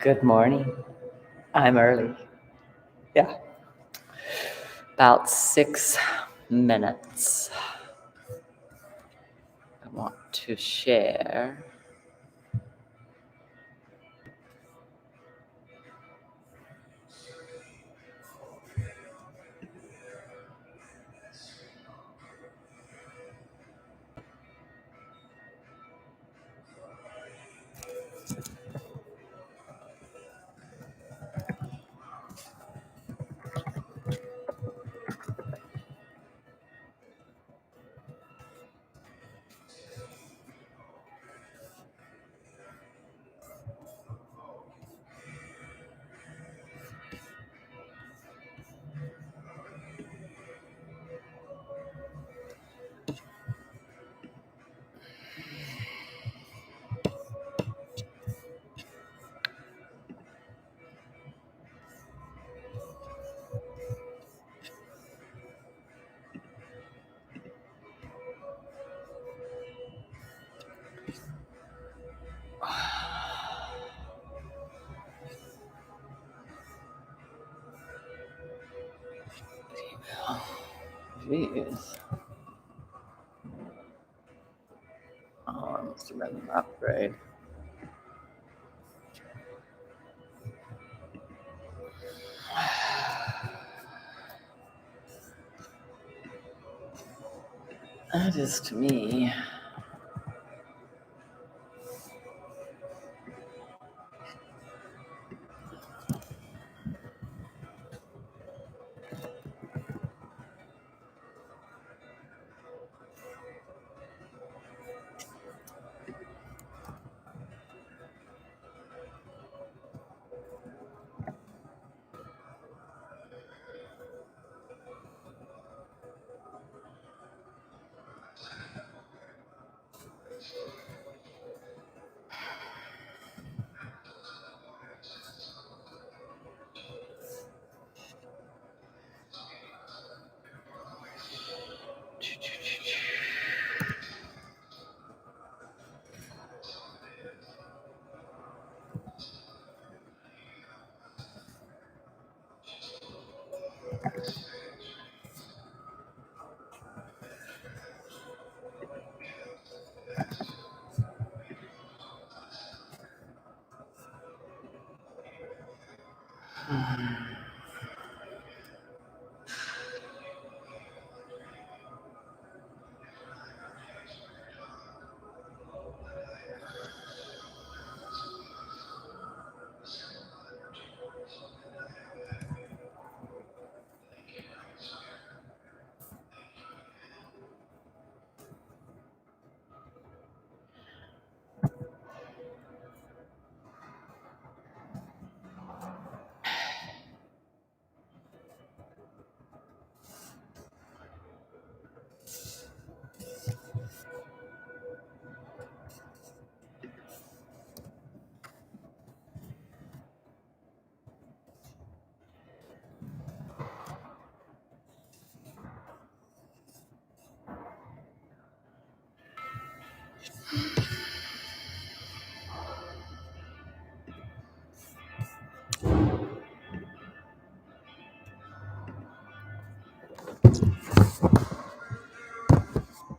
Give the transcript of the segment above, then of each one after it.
Good morning. I'm early. Yeah. About 6 minutes. I want to share Jeez. Oh, I must have been an upgrade. That is to me.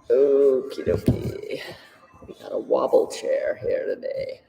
Okie dokie. We got a wobble chair here today.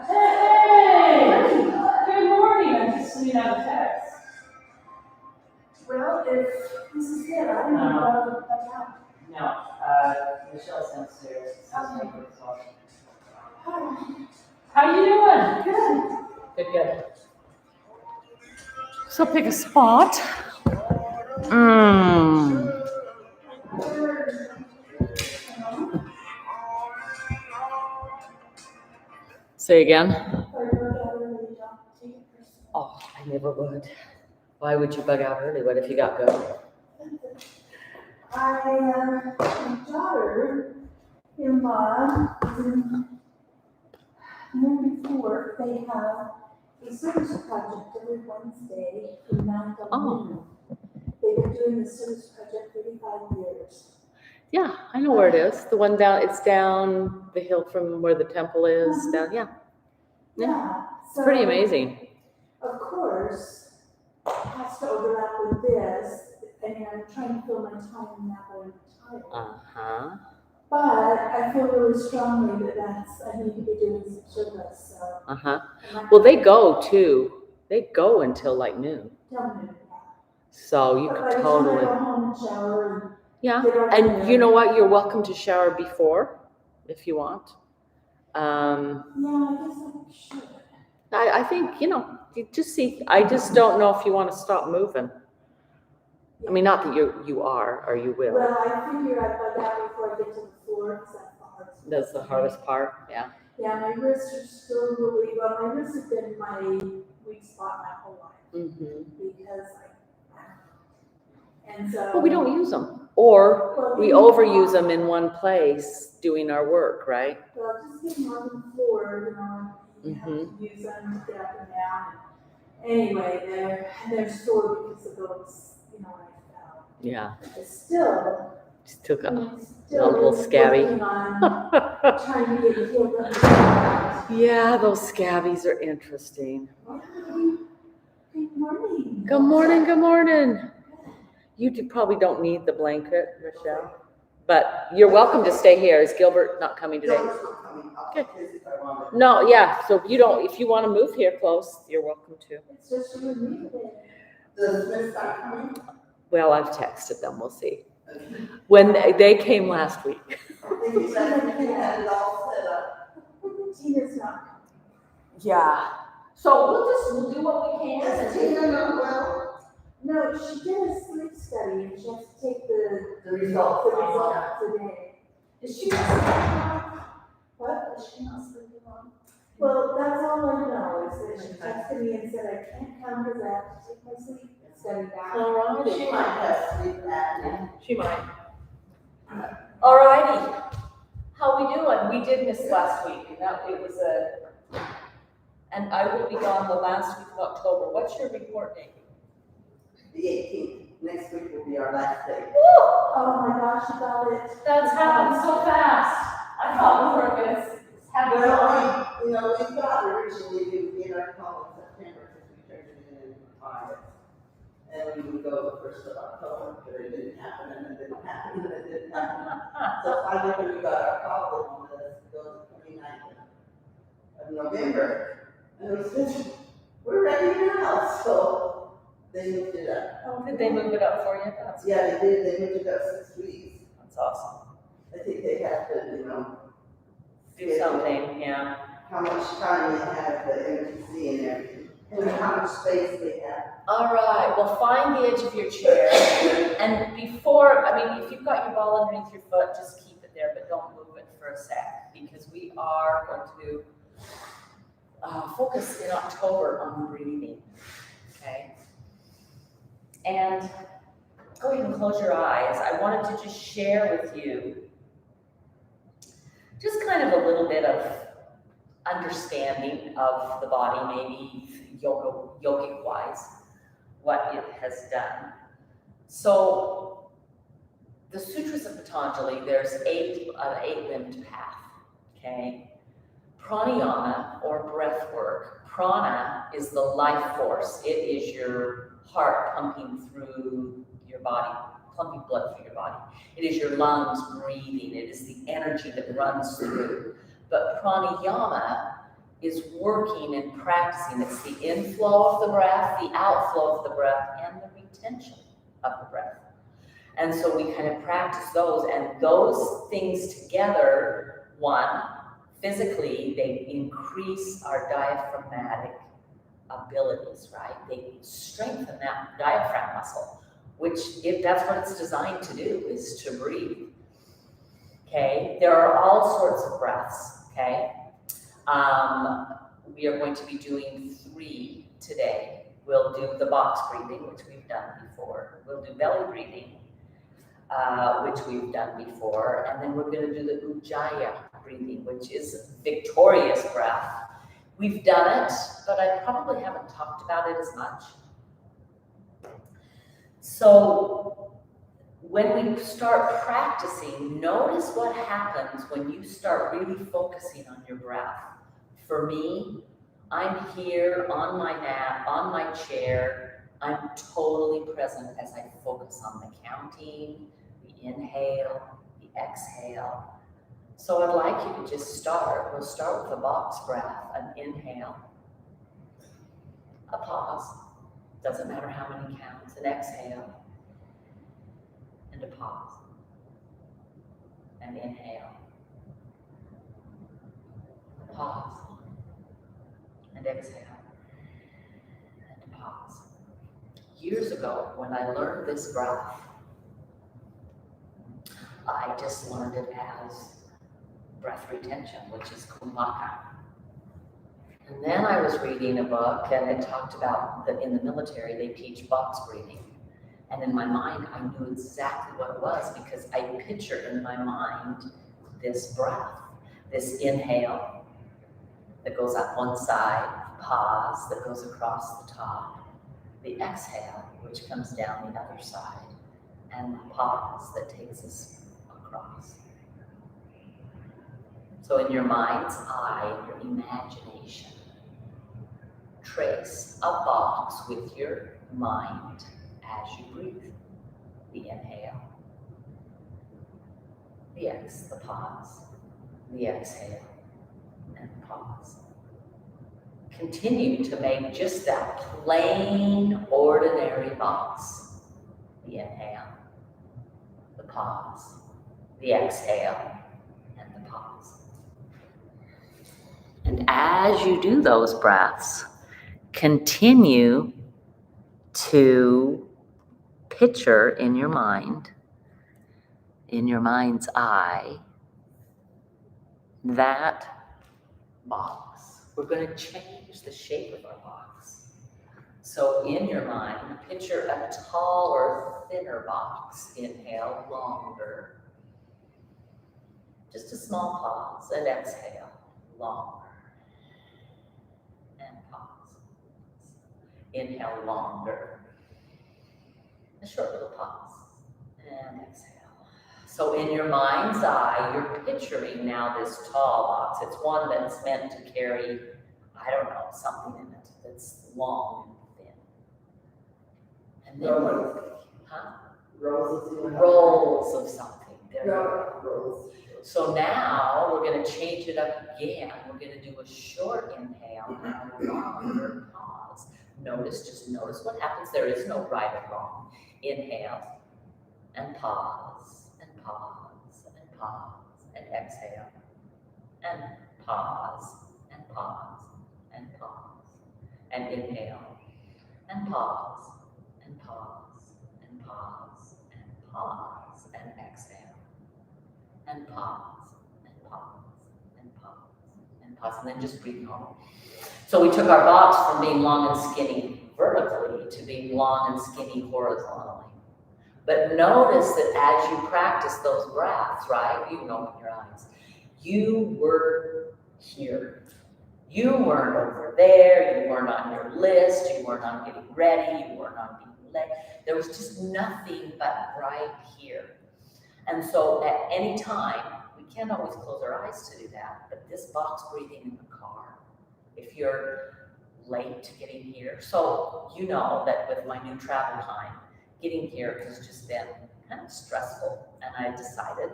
Hey! Good morning. I'm just sending out a text. Well, if this is it, I don't know about. No, Michelle's downstairs. Okay. How you doing? Good. Good. So pick a spot. Say again. Oh, I never would. Why would you bug out early? What if you got go? My daughter-in-law is in year before, they have a service project every Wednesday from 9 to noon. They've been doing the service project 35 years. Yeah, I know where it is. The one down, it's down the hill from where the temple is. Down, yeah. Yeah. It's pretty amazing. Of course, it has to overlap with this. I mean, I'm trying to fill my time now that I'm retired. But I feel really strongly that I need to be doing some service. So Well, they go too. They go until like noon. Till noon. So you could totally. Go home and shower. Yeah, and you know what? You're welcome to shower before, if you want. Yeah, I guess I should. I think, you just see. I just don't know if you want to stop moving. I mean, not that you are, or you will. Well, I figure I'd bug out before I get to the floor, because That's the hardest part, yeah. Yeah, my wrists are still really, well, my wrists have been my weak spot my whole life. Because and so. Well, we don't use them, or we overuse them in one place doing our work, right? Well, just getting on the floor, you have to use them to get up and down. Anyway, they're sore because of those, when I fell. Yeah. But still. Just took a little scabby. Trying to get it healed up. Yeah, those scabbies are interesting. Good morning. Good morning, good morning. You probably don't need the blanket, Michelle, but you're welcome to stay here. Is Gilbert not coming today? Okay. No, yeah, so if you want to move here close, you're welcome to. It's just you and me today. Does Miss not coming? Well, I've texted them, we'll see. When they came last week. Tina's not. Yeah. So we'll do what we can. Is Tina not well? No, she did a sleep study and she has to take the results today. Is she not? What? Is she not sleeping on? Well, that's all I know is that she texted me and said I can't come because I have to take my sleep study back. All righty. She might have sleep apnea. She might. All righty. How we doing? We did miss last week, and it was and I will be gone the last week of October. What's your report date? The 18th. Next week will be our last day. Woo! Oh my gosh, you got it. That's happened so fast. I thought we were going to have Well, we thought originally we would get our call in September because we turned it in August. And we would go the 1st of October, but it didn't happen, and it didn't happen, and it didn't happen. So finally, when we got our call, they wanted us to go the 29th of November. And we said, we're ready now. So they moved it up. Oh, did they move it up for you? Yeah, they did. They moved it up 6 weeks. That's awesome. I think they have to, Do something, yeah. how much time they have the MTC and everything, and how much space they have. All right, well, find the edge of your chair. And if you've got your ball underneath your foot, just keep it there, but don't move it for a sec, because we are going to focus in October on breathing, okay? And go ahead and close your eyes. I wanted to just share with you just kind of a little bit of understanding of the body, maybe yogic-wise, what it has done. So the Sutras of Patanjali, there's an eight-limbed path, okay? Pranayama, or breath work. Prana is the life force. It is your heart pumping through your body, pumping blood through your body. It is your lungs breathing. It is the energy that runs through. But pranayama is working and practicing. It's the inflow of the breath, the outflow of the breath, and the retention of the breath. And so we kind of practice those, and those things together, one, physically, they increase our diaphragmatic abilities, right? They strengthen that diaphragm muscle, which that's what it's designed to do, is to breathe. Okay, there are all sorts of breaths, okay? We are going to be doing 3 today. We'll do the box breathing, which we've done before. We'll do belly breathing, which we've done before. And then we're going to do the Ujjayi breathing, which is victorious breath. We've done it, but I probably haven't talked about it as much. So when we start practicing, notice what happens when you start really focusing on your breath. For me, I'm here on my mat, on my chair. I'm totally present as I focus on the counting, the inhale, the exhale. So I'd like you to just start. We'll start with a box breath, an inhale, a pause. Doesn't matter how many counts, an exhale, and a pause, an inhale, a pause, and exhale, and pause. Years ago, when I learned this breath, I just learned it as breath retention, which is kumbhaka. And then I was reading a book, and it talked about that in the military, they teach box breathing. And in my mind, I knew exactly what it was, because I picture in my mind this breath, this inhale that goes up one side, pause that goes across the top, the exhale, which comes down the other side, and the pause that takes us across. So in your mind's eye, your imagination, trace a box with your mind as you breathe. The inhale, the pause, the exhale, and the pause. Continue to make just that plain, ordinary box. The inhale, the pause, the exhale, and the pause. And as you do those breaths, continue to picture in your mind, in your mind's eye, that box. We're going to change the shape of our box. So in your mind, picture a taller, thinner box. Inhale, longer. Just a small pause, and exhale, longer. And pause. Inhale, longer. A short little pause, and exhale. So in your mind's eye, you're picturing now this tall box. It's one that's meant to carry, I don't know, something in it that's long and thin. And then, rolls of something. There you go. So now we're going to change it up again. We're going to do a short inhale and a longer pause. Just notice what happens. There is no right or wrong. Inhale and pause, and pause, and pause, and exhale, and pause, and pause, and pause, and inhale, and pause, and pause, and pause, and pause, and exhale, and pause, and pause, and pause, and pause, and then just breathe normal. So we took our box from being long and skinny vertically to being long and skinny horizontally. But notice that as you practice those breaths, right? You can open your eyes. You were here. You weren't over there. You weren't on your list. You weren't on getting ready. You weren't on being late. There was just nothing but right here. And so at any time, we can't always close our eyes to do that, but this box breathing in the car, if you're late to getting here, so you know that with my new travel time, getting here has just been kind of stressful, and I decided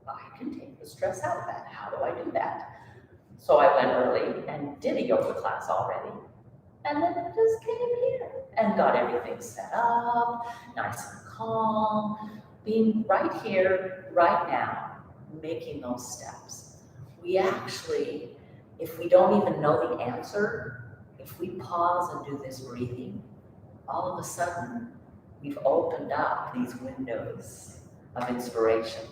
I can take the stress out of that. How do I do that? So I went early and did a yoga class already, and then just came here and got everything set up, nice and calm, being right here, right now, making those steps. We actually, if we don't even know the answer, if we pause and do this breathing, all of a sudden, we've opened up these windows of inspiration.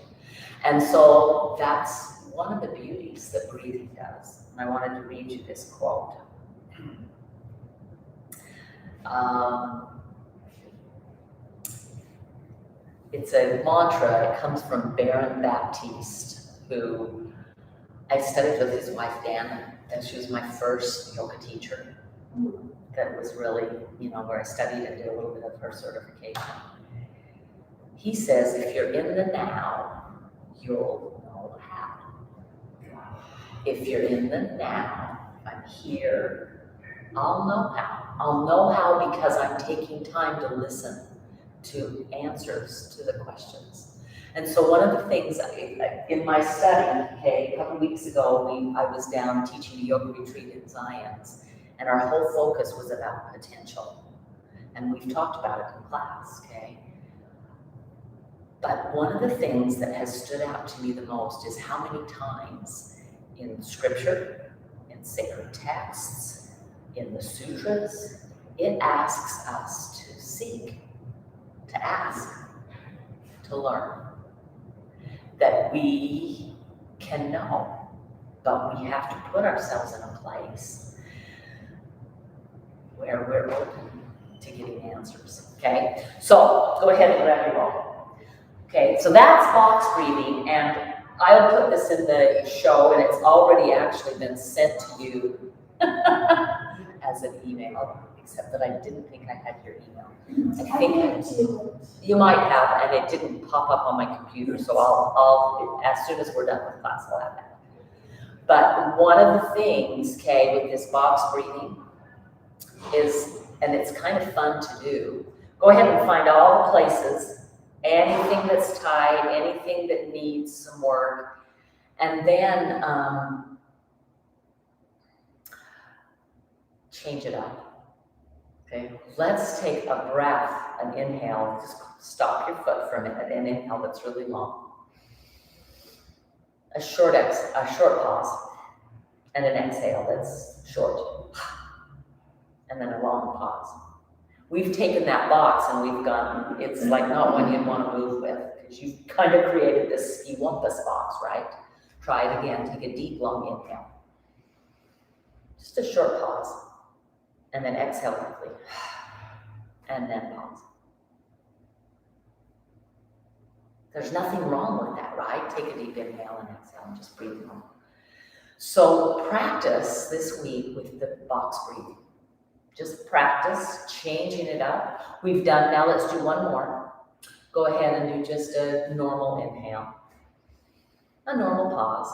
And so that's one of the beauties that breathing does. And I wanted to read you this quote. It's a mantra. It comes from Baron Baptiste, who I studied with his wife, Dana, and she was my first yoga teacher. That was really, where I studied and did a little bit of her certification. He says, if you're in the now, you'll know how. If you're in the now, I'm here, I'll know how. I'll know how because I'm taking time to listen to answers to the questions. And so one of the things in my study, a couple weeks ago, I was down teaching a yoga retreat in Zion's, and our whole focus was about potential. And we've talked about it in class, okay? But one of the things that has stood out to me the most is how many times in scripture, in sacred texts, in the sutras, it asks us to seek, to ask, to learn. That we can know, but we have to put ourselves in a place where we're open to getting answers, okay? So go ahead and grab your roll. Okay, so that's box breathing, and I'll put this in the show, and it's already actually been sent to you as an email, except that I didn't think I had your email. I think you might have, and it didn't pop up on my computer, so I'll as soon as we're done with class, I'll have that. But one of the things, okay, with this box breathing is, and it's kind of fun to do, go ahead and find all the places, anything that's tight, anything that needs some work, and then change it up. Okay, let's take a breath, an inhale, just stop your foot for a minute, an inhale that's really long. A short pause, and an exhale that's short. And then a long pause. We've taken that box and we've gone, it's like not one you'd want to move with, because you've kind of created this ski-wumpus box, right? Try it again, take a deep, long inhale. Just a short pause. And then exhale quickly, and then pause. There's nothing wrong with that, right? Take a deep inhale and exhale and just breathe normal. So practice this week with the box breathing. Just practice changing it up. We've done, now let's do one more. Go ahead and do just a normal inhale, a normal pause,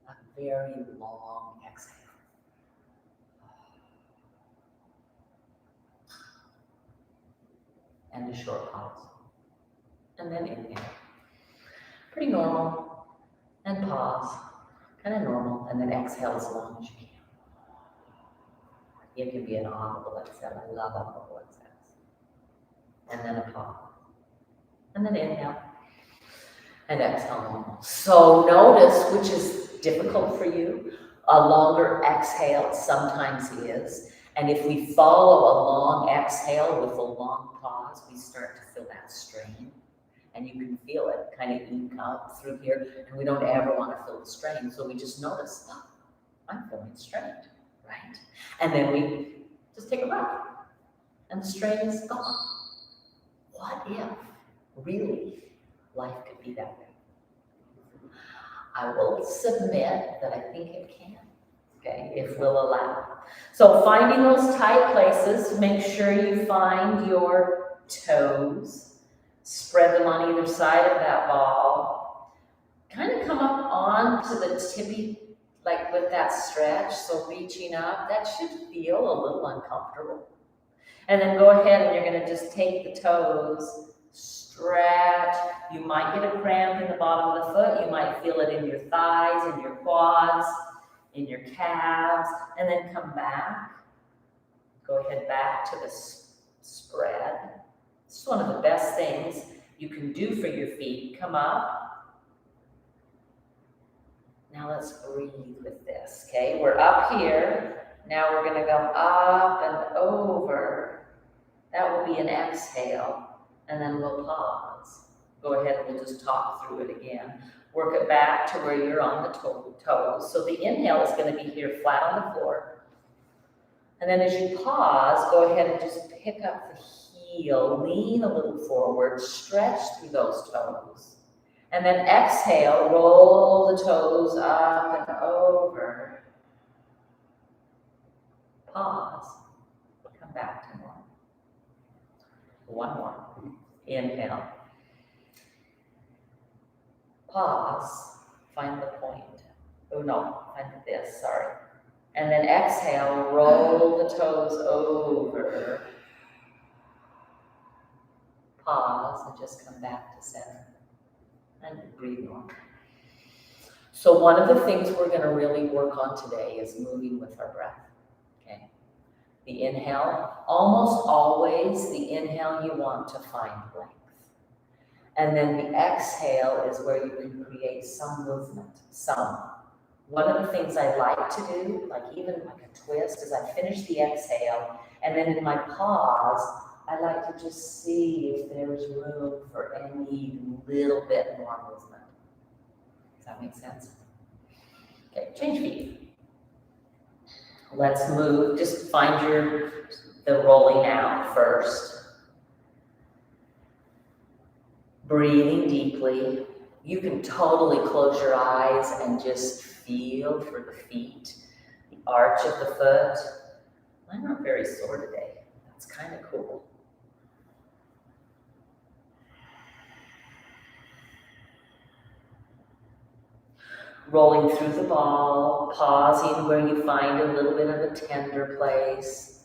a very long exhale. And a short pause, and then inhale. Pretty normal, and pause, kind of normal, and then exhale as long as you can. It can be an audible exhale. I love audible exhales. And then a pause, and then inhale, and exhale normal. So notice which is difficult for you. A longer exhale sometimes is. And if we follow a long exhale with a long pause, we start to feel that strain. And you can feel it kind of ink up through here. And we don't ever want to feel the strain. So we just notice, oh, I'm feeling strained, right? And then we just take a breath. And the strain is gone. what if really life could be that way? I will submit that I think it can, okay, if we'll allow. So finding those tight places, make sure you find your toes, spread them on either side of that ball, kind of come up onto the tippy, like with that stretch, so reaching up, that should feel a little uncomfortable. And then go ahead and you're gonna just take the toes, stretch. You might get a cramp in the bottom of the foot. You might feel it in your thighs, in your quads, in your calves, and then come back. Go ahead back to the spread. This is one of the best things you can do for your feet. Come up. Now let's breathe with this, okay? We're up here. Now we're gonna go up and over. That will be an exhale, and then we'll pause. Go ahead and we'll just talk through it again. Work it back to where you're on the toes. So the inhale is going to be here flat on the floor. And then as you pause, go ahead and just pick up the heel, lean a little forward, stretch through those toes. And then exhale, roll the toes up and over. Pause. Come back to normal. One more. Inhale. Pause. Find the point. Oh no, find this, sorry. And then exhale, roll the toes over. Pause and just come back to center. And breathe normal. So one of the things we're going to really work on today is moving with our breath. Okay. The inhale, almost always the inhale you want to find length. And then the exhale is where you can create some movement, some. One of the things I like to do, like even like a twist, is I finish the exhale, and then in my pause, I like to just see if there's room for any little bit more movement. Does that make sense? Okay, change feet. Let's move, just find the rolling out first. Breathing deeply. You can totally close your eyes and just feel for the feet, the arch of the foot. Mine aren't very sore today. That's kind of cool. Rolling through the ball, pausing where you find a little bit of a tender place.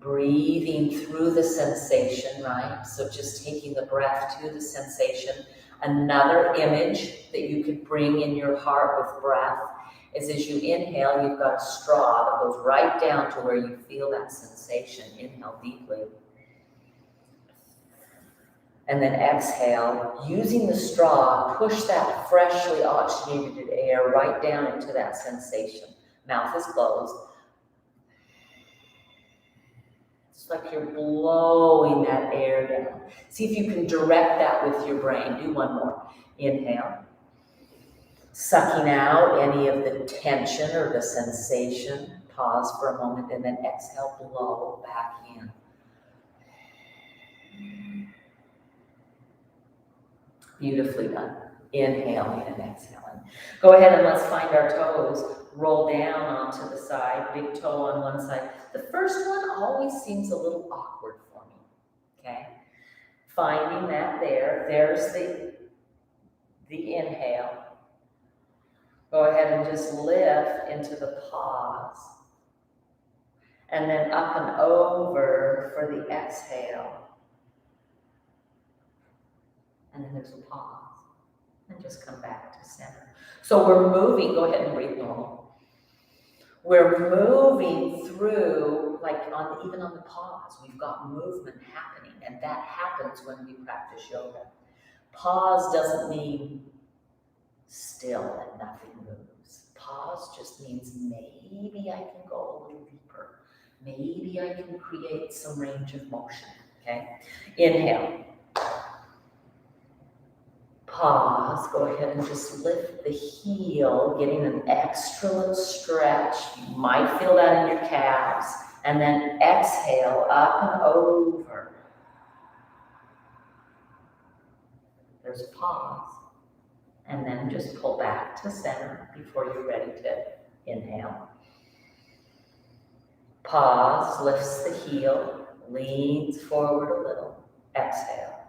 Breathing through the sensation, right? So just taking the breath to the sensation. Another image that you could bring in your heart with breath is as you inhale, you've got a straw that goes right down to where you feel that sensation. Inhale deeply. And then exhale, using the straw, push that freshly oxygenated air right down into that sensation. Mouth is closed. It's like you're blowing that air down. See if you can direct that with your brain. Do one more. Inhale. Sucking out any of the tension or the sensation. Pause for a moment and then exhale, blow back in. Beautifully done. Inhaling and exhaling. Go ahead and let's find our toes. Roll down onto the side, big toe on one side. The first one always seems a little awkward for me, okay? Finding that there's the inhale. Go ahead and just lift into the pause. And then up and over for the exhale. And then there's a pause. And just come back to center. So we're moving, go ahead and breathe normal. We're moving through, like even on the pause, we've got movement happening, and that happens when we practice yoga. Pause doesn't mean still and nothing moves. Pause just means maybe I can go a little deeper. Maybe I can create some range of motion, okay? Inhale. Pause, go ahead and just lift the heel, getting an extra little stretch. You might feel that in your calves. And then exhale, up and over. There's a pause. And then just pull back to center before you're ready to inhale. Pause, lifts the heel, leans forward a little. Exhale.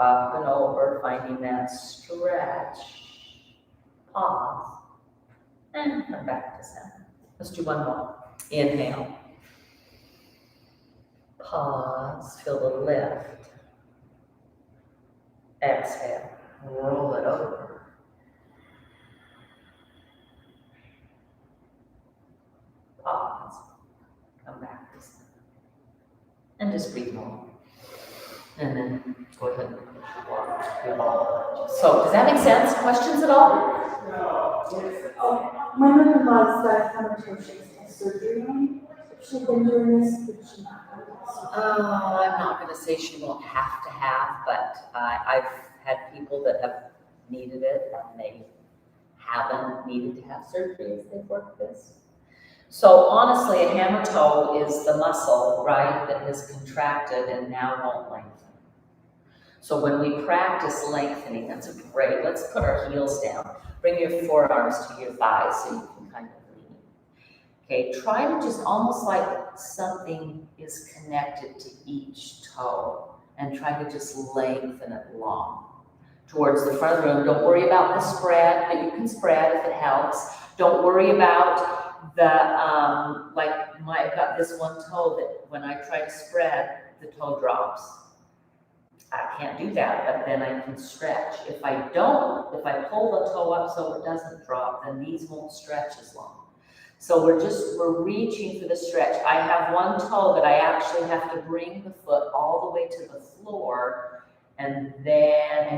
Up and over, finding that stretch. Pause. And come back to center. Let's do one more. Inhale. Pause, feel the lift. Exhale, roll it over. Pause, come back to center. And just breathe more. And then go ahead and walk. So, does that make sense? Questions at all? My mother-in-law's got hematosis surgery on. She's been doing this, but she not had this. I'm not going to say she won't have to have, but I've had people that have needed it and they haven't needed to have surgery as they've worked this. So honestly, a hammer toe is the muscle, right, that has contracted and now won't lengthen. So when we practice lengthening, that's a great, let's put our heels down. Bring your forearms to your thighs so you can kind of lean. Okay, try to just almost like something is connected to each toe and try to just lengthen it long towards the front of the room. Don't worry about the spread, but you can spread if it helps. Don't worry about the, I've got this one toe that when I try to spread, the toe drops. I can't do that, but then I can stretch. If I pull the toe up so it doesn't drop, then these won't stretch as long. So we're reaching for the stretch. I have one toe that I actually have to bring the foot all the way to the floor, and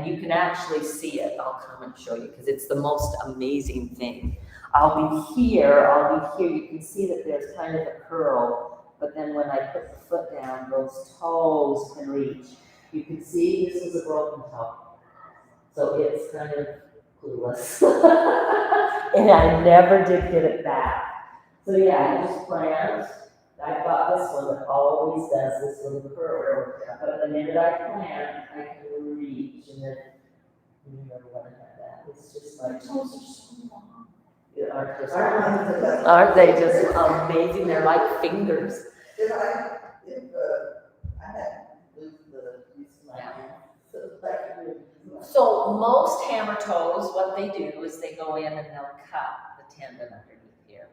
you can actually see it. I'll come and show you because it's the most amazing thing. I'll be here, you can see that there's kind of a curl, but then when I put the foot down, those toes can reach. You can see this is a broken toe. So it's kind of clueless. And I never did get it back. So yeah, you just plant. I've got this one that always does this little curl. But the minute I plant, I can reach. And then you never want to have that. It's just like, Toes are so long. aren't they just amazing? They're like fingers. If I had moved the piece of my hand, so that would be So most hammer toes, what they do is they go in and they'll cut the tendon underneath here,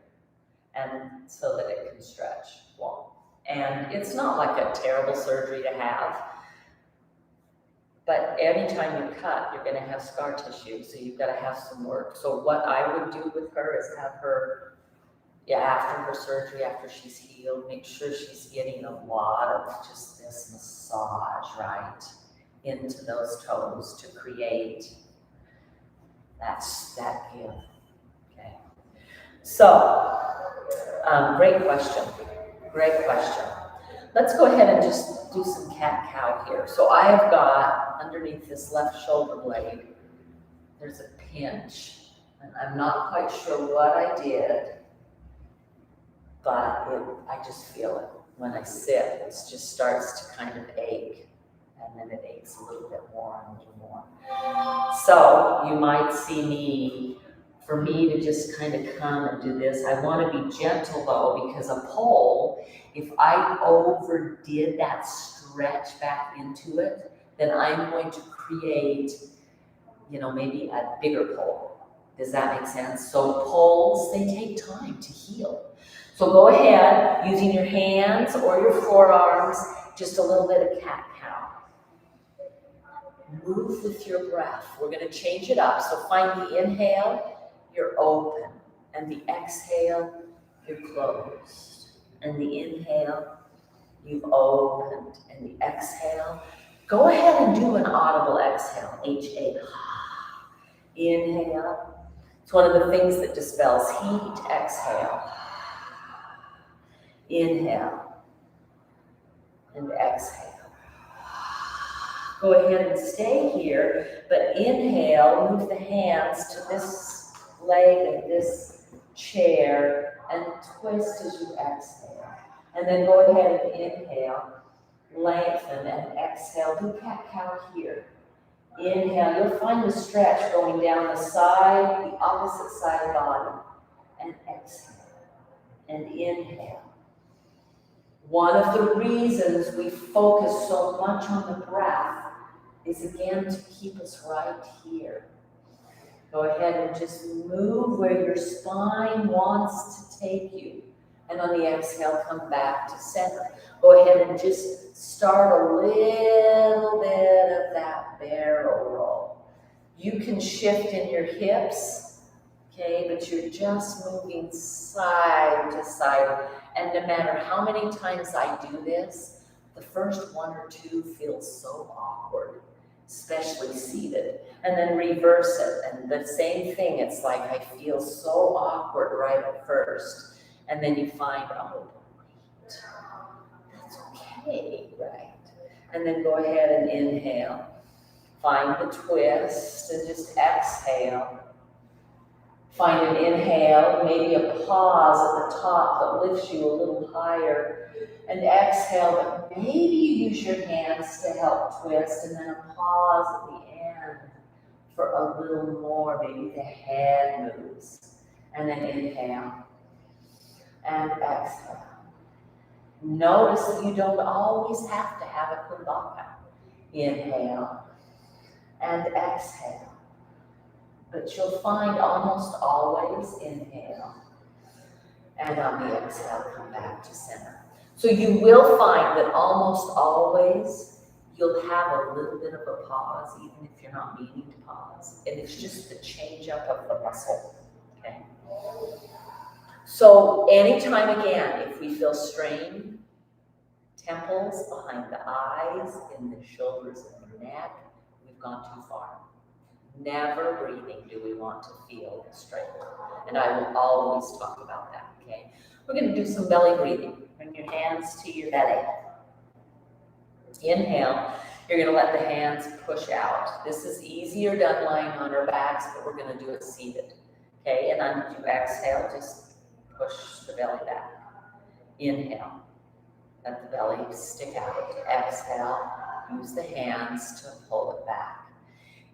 and so that it can stretch long. And it's not like a terrible surgery to have, but anytime you cut, you're going to have scar tissue, so you've got to have some work. So what I would do with her is have her, after her surgery, after she's healed, make sure she's getting a lot of just this massage, right, into those toes to create that give. Okay. So, great question. Let's go ahead and just do some cat-cow here. So I have got underneath this left shoulder blade, there's a pinch, and I'm not quite sure what I did, but I just feel it. When I sit, it just starts to kind of ache, and then it aches a little bit more and a little more. So you might see for me to just kind of come and do this. I want to be gentle though, because a pole, if I overdid that stretch back into it, then I'm going to create, maybe a bigger pole. Does that make sense? So poles, they take time to heal. So go ahead, using your hands or your forearms, just a little bit of cat-cow. Move with your breath. We're going to change it up. So find the inhale, you're open, and the exhale, you're closed. And the inhale, you've opened, and the exhale, go ahead and do an audible exhale, H-A. Inhale. It's one of the things that dispels heat. Exhale. Inhale. And exhale. Go ahead and stay here, but inhale, move the hands to this leg and this chair, and twist as you exhale. And then go ahead and inhale, lengthen, and exhale. Do cat-cow here. Inhale, you'll find the stretch going down the side, the opposite side body. And exhale. And inhale. One of the reasons we focus so much on the breath is again to keep us right here. Go ahead and just move where your spine wants to take you. And on the exhale, come back to center. Go ahead and just start a little bit of that barrel roll. You can shift in your hips, okay, but you're just moving side to side. And no matter how many times I do this, the first one or two feels so awkward, especially seated. And then reverse it, and the same thing, it's like I feel so awkward right at first. And then you find, oh, wait, that's okay, right? And then go ahead and inhale. Find the twist and just exhale. Find an inhale, maybe a pause at the top that lifts you a little higher. And exhale, but maybe you use your hands to help twist, and then a pause at the end for a little more. Maybe the head moves. And then inhale. And exhale. Notice that you don't always have to have a kumbhaka. Inhale and exhale. But you'll find almost always inhale. And on the exhale, come back to center. So you will find that almost always you'll have a little bit of a pause, even if you're not meaning to pause. And it's just the change up of the muscle. Okay? So anytime again, if we feel strain, temples, behind the eyes, in the shoulders and the neck, we've gone too far. Never breathing do we want to feel strain. And I will always talk about that, okay? We're going to do some belly breathing. Bring your hands to your belly. Inhale. You're going to let the hands push out. This is easier done lying on our backs, but we're going to do it seated. Okay, and then you exhale, just push the belly back. Inhale. Let the belly stick out. Exhale. Use the hands to pull it back.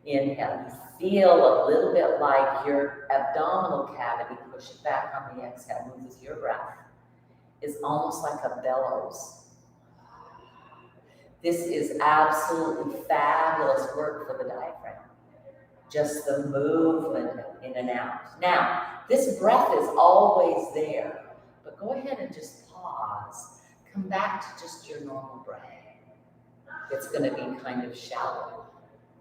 Inhale. You feel a little bit like your abdominal cavity, push it back on the exhale. Move with your breath. Is almost like a bellows. This is absolutely fabulous work for the diaphragm. Just the movement in and out. Now, this breath is always there, but go ahead and just pause. Come back to just your normal breath. It's going to be kind of shallow.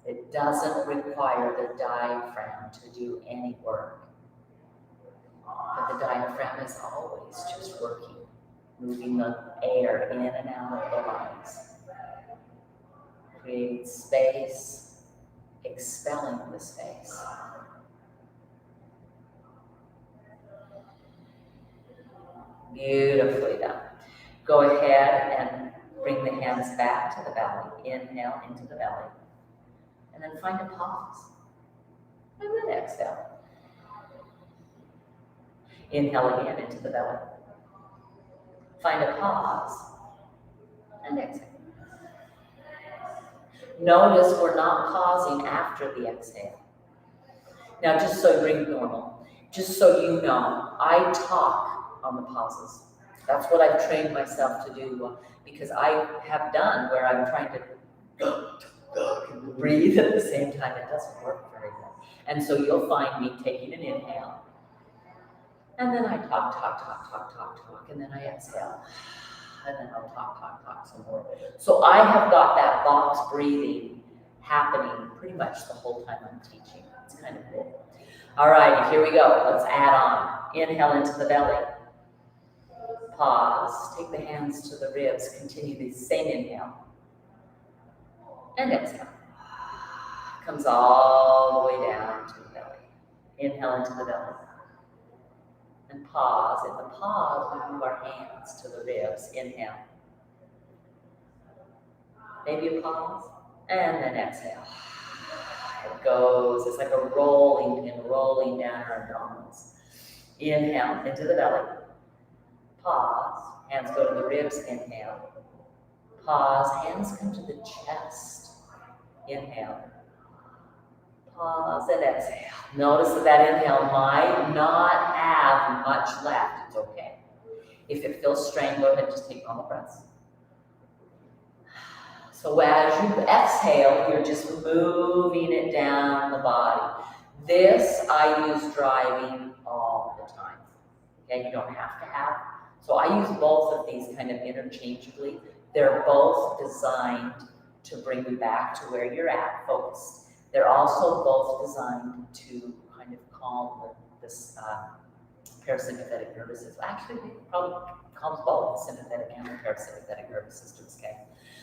It doesn't require the diaphragm to do any work. But the diaphragm is always just working, moving the air in and out of the lungs. Create space, expelling the space. Beautifully done. Go ahead and bring the hands back to the belly. Inhale into the belly. And then find a pause. And then exhale. Inhale again into the belly. Find a pause. And exhale. Notice we're not pausing after the exhale. Now, just so you bring normal, just so you know, I talk on the pauses. That's what I've trained myself to do because I have done where I'm trying to breathe at the same time. It doesn't work very well. And so you'll find me taking an inhale. And then I talk, and then I exhale. And then I'll talk some more. So I have got that box breathing happening pretty much the whole time I'm teaching. It's kind of cool. All right, here we go. Let's add on. Inhale into the belly. Pause. Take the hands to the ribs. Continue the same inhale. And exhale. Comes all the way down to the belly. Inhale into the belly. And pause. In the pause, we move our hands to the ribs. Inhale. Maybe a pause. And then exhale. It goes. It's like a rolling pin rolling down our abdominals. Inhale into the belly. Pause. Hands go to the ribs. Inhale. Pause. Hands come to the chest. Inhale. Pause and exhale. Notice that inhale might not have much left. It's okay. If it feels strained, go ahead and just take normal breaths. So as you exhale, you're just moving it down the body. This I use driving all the time. Okay, you don't have to have. So I use both of these kind of interchangeably. They're both designed to bring you back to where you're at, focused. They're also both designed to kind of calm this parasympathetic nervous system. Actually, it probably calms both the sympathetic and the parasympathetic nervous systems. Okay.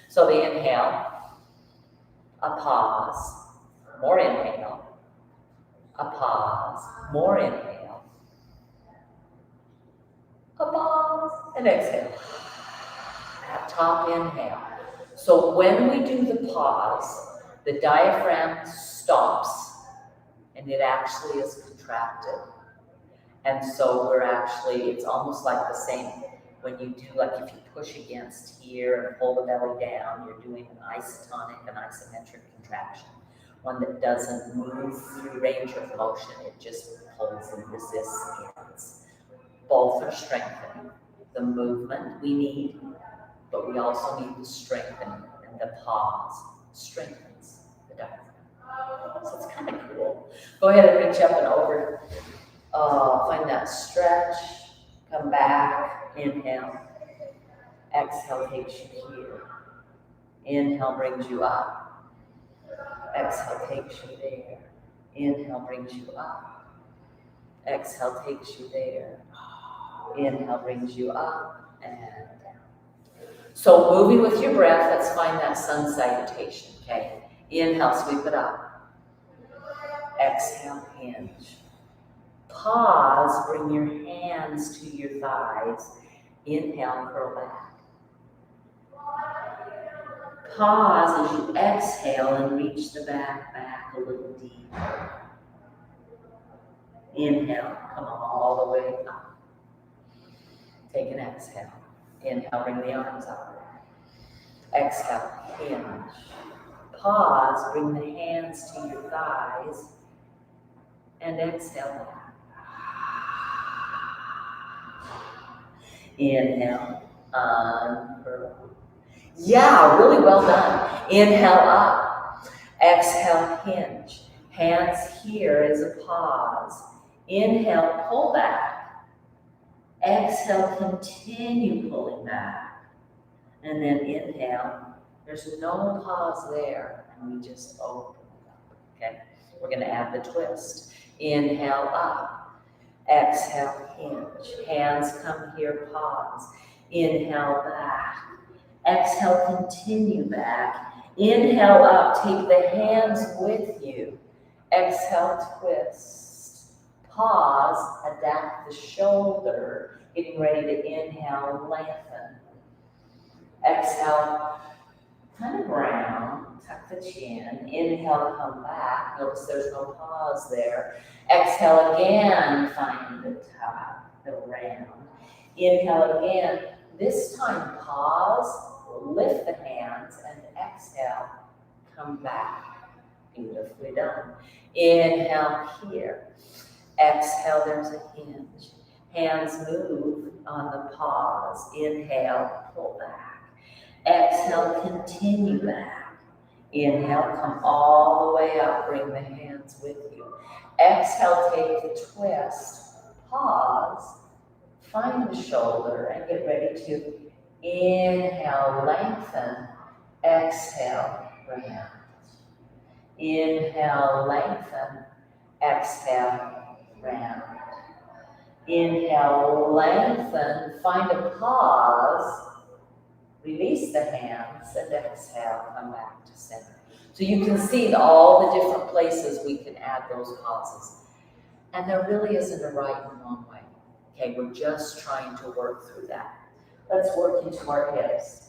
So the inhale, a pause, more inhale, a pause, more inhale, a pause, and exhale. That top inhale. So when we do the pause, the diaphragm stops and it actually is contracted. And so it's almost like the same when you do, like if you push against here and pull the belly down, you're doing an isotonic and isometric contraction. One that doesn't move through range of motion, it just pulls and resists. Both are strengthening. The movement we need, but we also need the strengthening, and the pause strengthens the diaphragm. So it's kind of cool. Go ahead and reach up and over. Find that stretch, come back, inhale, exhale takes you here, inhale brings you up, exhale takes you there, inhale brings you up, exhale takes you there, inhale brings you up and down. So moving with your breath, let's find that sun salutation, okay? Inhale, sweep it up, exhale, hinge. Pause, bring your hands to your thighs. Inhale, curl back. Pause as you exhale and reach the back a little deeper. Inhale, come all the way up. Take an exhale. Inhale, bring the arms up. Exhale, hinge. Pause, bring the hands to your thighs. And exhale back. Inhale, uncurl. Yeah, really well done. Inhale up. Exhale, hinge. Hands here is a pause. Inhale, pull back. Exhale, continue pulling back. And then inhale. There's no pause there. And we just open it up. Okay? We're going to add the twist. Inhale up. Exhale, hinge. Hands come here, pause. Inhale back. Exhale, continue back. Inhale up, take the hands with you. Exhale, twist. Pause, adapt the shoulder. Getting ready to inhale, lengthen. Exhale, kind of round, tuck the chin. Inhale, come back. Notice there's no pause there. Exhale again, find the top, the round. Inhale again. This time, pause, lift the hands, and exhale, come back. Beautifully done. Inhale here. Exhale, there's a hinge. Hands move on the pause. Inhale, pull back. Exhale, continue back. Inhale, come all the way up. Bring the hands with you. Exhale, take the twist. Pause. Find the shoulder and get ready to inhale, lengthen. Exhale, round. Inhale, lengthen. Exhale, round. Inhale, lengthen. Find a pause. Release the hands and exhale, come back to center. So you can see all the different places we can add those pauses. And there really isn't a right and wrong way. Okay, we're just trying to work through that. Let's work into our hips.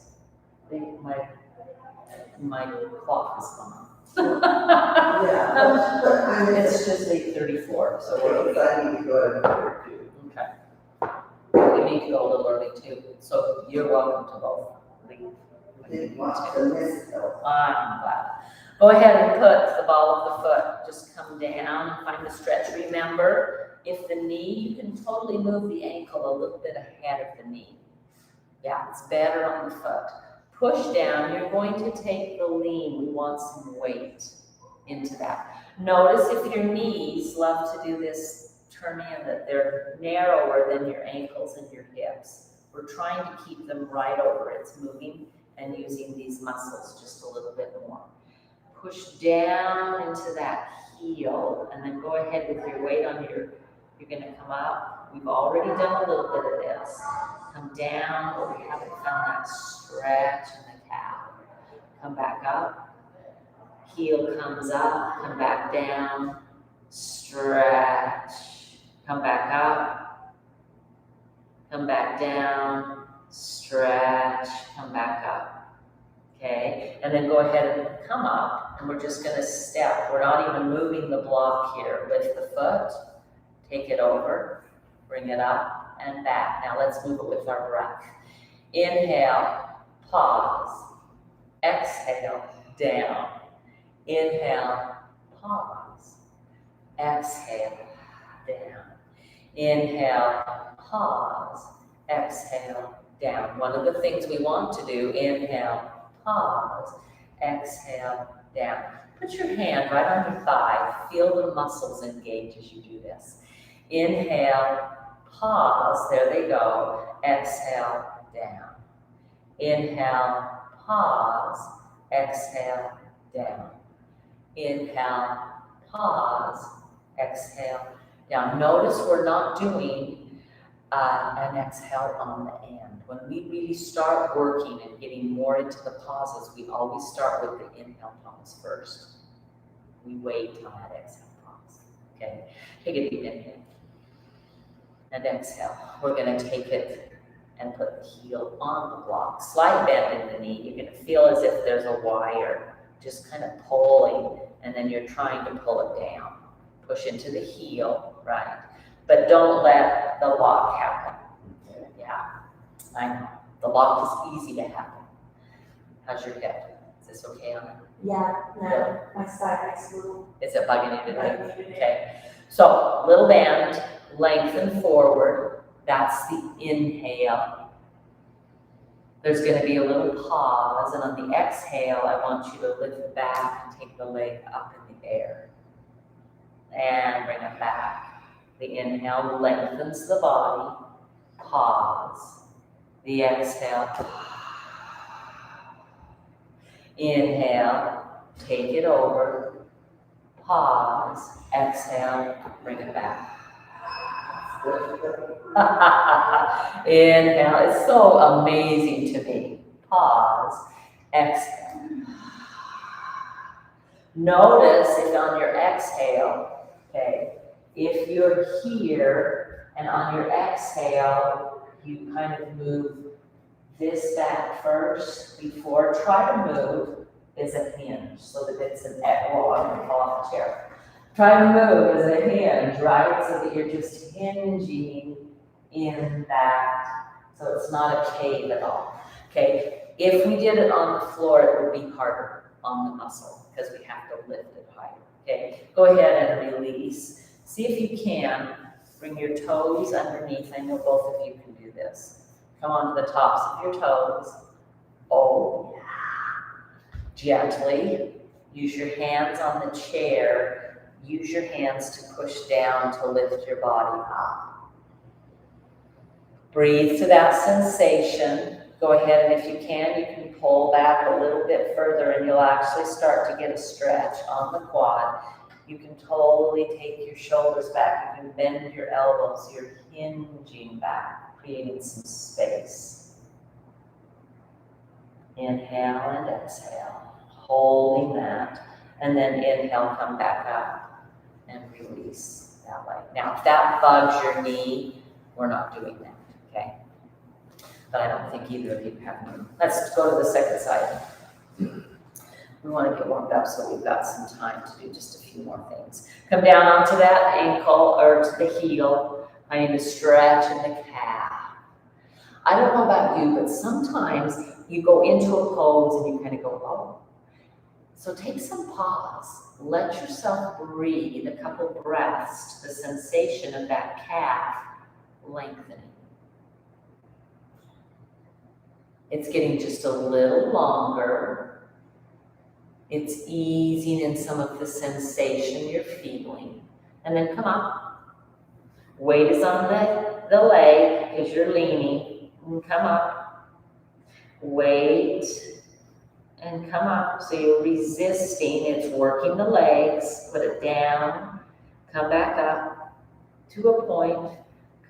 My clock is gone. Yeah. It's just 8:34, so we're okay. I need to go to work too. Okay. We need to go a little early too, so you're welcome to both. I didn't want to miss it though. I'm glad. Go ahead and put the ball of the foot, just come down, find the stretch. Remember, if the knee, you can totally move the ankle a little bit ahead of the knee. Yeah, it's better on the foot. Push down, you're going to take the lean. We want some weight into that. Notice if your knees love to do this turn in, that they're narrower than your ankles and your hips. We're trying to keep them right over. It's moving and using these muscles just a little bit more. Push down into that heel, and then go ahead with your weight on you're gonna come up. We've already done a little bit of this. Come down, but we haven't found that stretch in the calf. Come back up. Heel comes up, come back down, stretch. Come back up, come back down, stretch, come back up. Okay, and then go ahead and come up, and we're just gonna step. We're not even moving the block here. Lift the foot, take it over, bring it up and back. Now let's move it with our breath. Inhale, pause, exhale, down. Inhale, pause, exhale, down. Inhale, pause, exhale, down. One of the things we want to do, inhale, pause, exhale, down. Put your hand right on your thigh. Feel the muscles engage as you do this. Inhale, pause, there they go. Exhale, down. Inhale, pause, exhale, down. Inhale, pause, exhale, down. Notice we're not doing an exhale on the end. When we really start working and getting more into the pauses, we always start with the inhale pause first. We wait on that exhale pause. Okay, take a deep inhale and exhale. We're going to take it and put the heel on the block. Slight bend in the knee. You're going to feel as if there's a wire just kind of pulling, and then you're trying to pull it down. Push into the heel, right? But don't let the lock happen. Yeah, I know. The lock is easy to happen. How's your head? Is this okay on it? Yeah, no, my side is a little. Is it bugging you today? Okay. So, little bend, lengthen forward. That's the inhale. There's going to be a little pause, and on the exhale, I want you to lift back and take the leg up in the air. And bring it back. The inhale lengthens the body. Pause. The exhale. Inhale. Take it over. Pause. Exhale. Bring it back. Inhale. It's so amazing to me. Pause. Exhale. Notice if on your exhale, okay, if you're here and on your exhale, you kind of move this back first before, try to move as a hinge so that it's an, oh, I'm gonna fall off the chair. Try to move as a hinge, right? So that you're just hinging in that, so it's not a cave at all, okay? If we did it on the floor, it would be harder on the muscle because we have to lift it higher, okay? Go ahead and release. See if you can bring your toes underneath. I know both of you can do this. Come onto the tops of your toes. Oh, yeah. Gently. Use your hands on the chair. Use your hands to push down to lift your body up. Breathe to that sensation. Go ahead, and if you can pull back a little bit further, and you'll actually start to get a stretch on the quad. You can totally take your shoulders back. You can bend your elbows. You're hinging back, creating some space. Inhale and exhale, holding that. And then inhale, come back up and release that way. Now, if that bugs your knee, we're not doing that, okay? But I don't think either of you have any. Let's go to the second side. We want to get warmed up, so we've got some time to do just a few more things. Come down onto that ankle or to the heel. I need to stretch in the calf. I don't know about you, but sometimes you go into a pose and you kind of go, oh. So take some pause. Let yourself breathe a couple breaths to the sensation of that calf lengthening. It's getting just a little longer. It's easing in some of the sensation you're feeling. And then come up. Weight is on the leg because you're leaning. And come up. Weight. And come up. So you're resisting. It's working the legs. Put it down. Come back up to a point.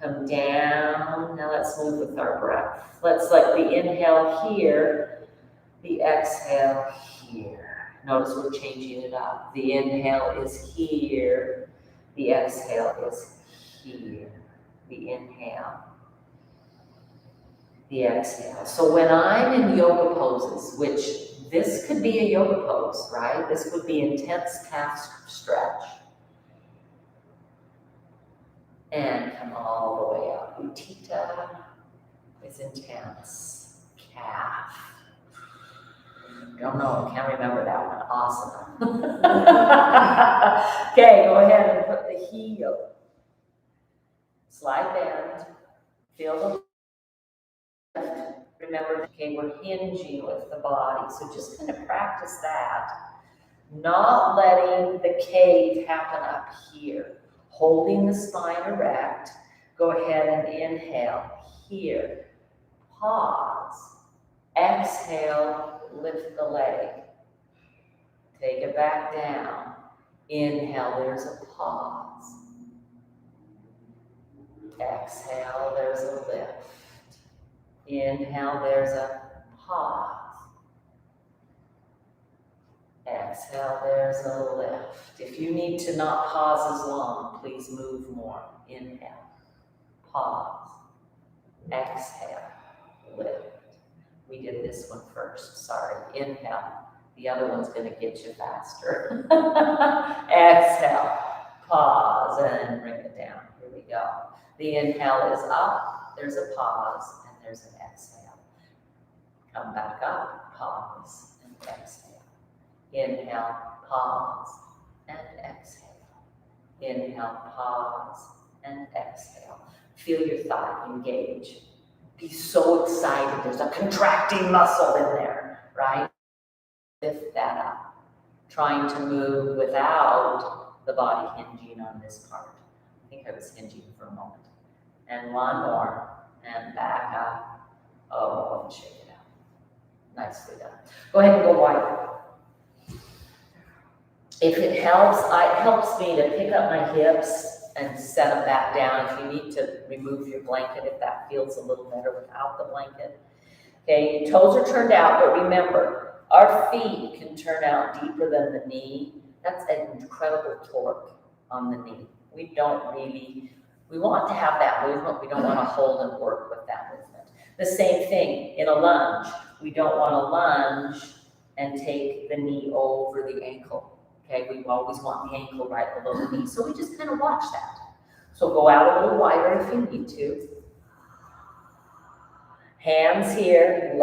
Come down. Now let's move with our breath. Let's let the inhale here, the exhale here. Notice we're changing it up. The inhale is here. The exhale is here. The inhale. The exhale. So when I'm in yoga poses, which this could be a yoga pose, right? This would be intense calf stretch. And come all the way up. Utthita is intense. Calf. Don't know, can't remember that one. Asana. Okay, go ahead and put the heel. Slide bend. Feel the lift. Remember, okay, we're hinging with the body. So just kind of practice that. Not letting the cave happen up here. Holding the spine erect, go ahead and inhale here. Pause. Exhale, lift the leg. Take it back down. Inhale, there's a pause. Exhale, there's a lift. Inhale, there's a pause. Exhale, there's a lift. If you need to not pause as long, please move more. Inhale, pause, exhale, lift. We did this one first, sorry. Inhale, the other one's gonna get you faster. Exhale, pause, and bring it down. Here we go. The inhale is up, there's a pause, and there's an exhale. Come back up, pause, and exhale. Inhale, pause, and exhale. Inhale, pause, and exhale. Feel your thigh engage. Be so excited. There's a contracting muscle in there, right? Lift that up. Trying to move without the body hinging on this part. I think I was hinging for a moment. And one more, and back up. Oh, and shake it out. Nicely done. Go ahead and go wide. If it helps me to pick up my hips and set them back down. If you need to remove your blanket, if that feels a little better without the blanket. Okay, your toes are turned out, but remember, our feet can turn out deeper than the knee. That's an incredible torque on the knee. We want to have that movement. We don't want to hold and work with that movement. The same thing in a lunge. We don't want to lunge and take the knee over the ankle. Okay, we always want the ankle right below the knee. So we just kind of watch that. So go out a little wider if you need to. Hands here,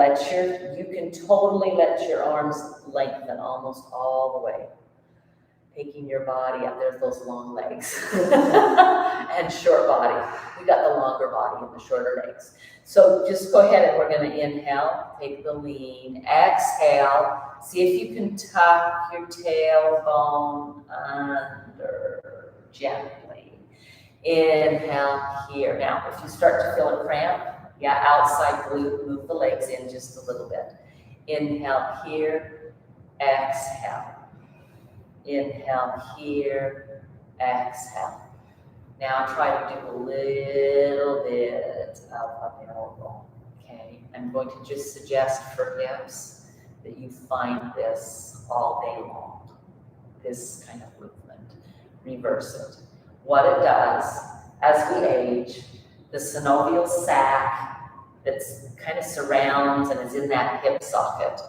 you can totally let your arms lengthen almost all the way. Taking your body up, there's those long legs. And short body. We got the longer body and the shorter legs. So just go ahead and we're gonna inhale, take the lean, exhale. See if you can tuck your tailbone under gently. Inhale here. Now, if you start to feel a cramp, outside glute, move the legs in just a little bit. Inhale here, exhale. Inhale here, exhale. Now try to do a little bit of an elbow, okay? I'm going to just suggest for hips that you find this all day long, this kind of movement. Reverse it. What it does, as we age, the synovial sac that's kind of surrounds and is in that hip socket,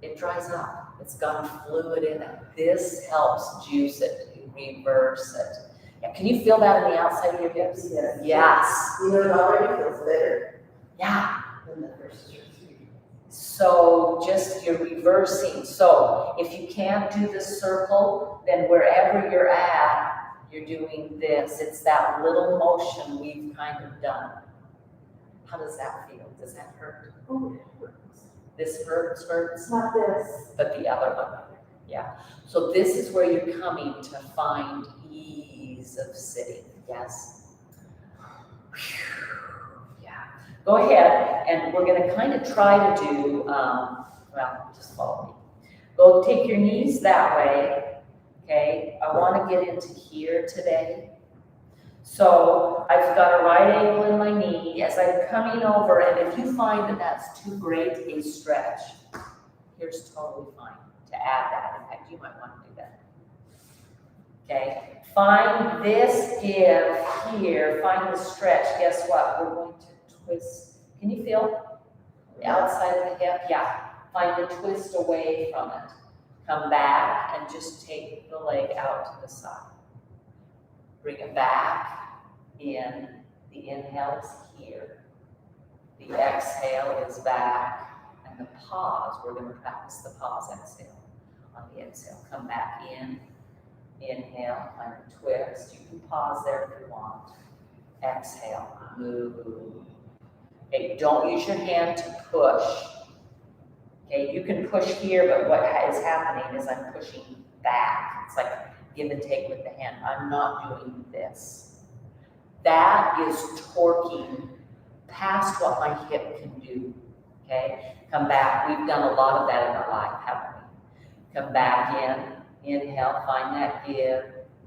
it dries up. It's got fluid in it. This helps juice it, reverse it. Yeah, can you feel that on the outside of your hips? Yes. Yes. You know, it already feels better Yeah. than the first surgery. So just you're reversing. So if you can't do the circle, then wherever you're at, you're doing this. It's that little motion we've kind of done. How does that feel? Does that hurt? Oh, it hurts. This hurts, It's not this. but the other one. Yeah. So this is where you're coming to find ease of sitting. Yes. Yeah. Go ahead, and we're going to kind of try to do, well, just follow me. Go take your knees that way, okay? I want to get into here today. So I've got a right angle in my knee as I'm coming over, and if you find that that's too great a stretch, here's totally fine to add that. In fact, you might want to do that. Okay, find this give here, find the stretch. Guess what? We're going to twist. Can you feel the outside of the hip? Yeah. Find the twist away from it. Come back and just take the leg out to the side. Bring it back in. The inhale is here. The exhale is back. And the pause, we're going to practice the pause exhale. On the exhale, come back in. Inhale, find a twist. You can pause there if you want. Exhale, move. Okay, don't use your hand to push. Okay, you can push here, but what is happening is I'm pushing back. It's like give and take with the hand. I'm not doing this. That is torquing past what my hip can do. Okay, come back. We've done a lot of that in our life, haven't we? Come back in. Inhale, find that give,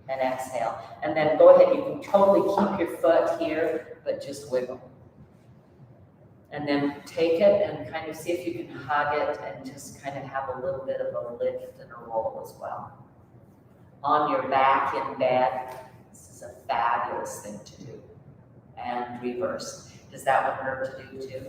and exhale. And then go ahead, you can totally keep your foot here, but just wiggle. And then take it and kind of see if you can hug it and just kind of have a little bit of a lift and a roll as well. On your back in bed, this is a fabulous thing to do. And reverse. Does that one hurt to do too?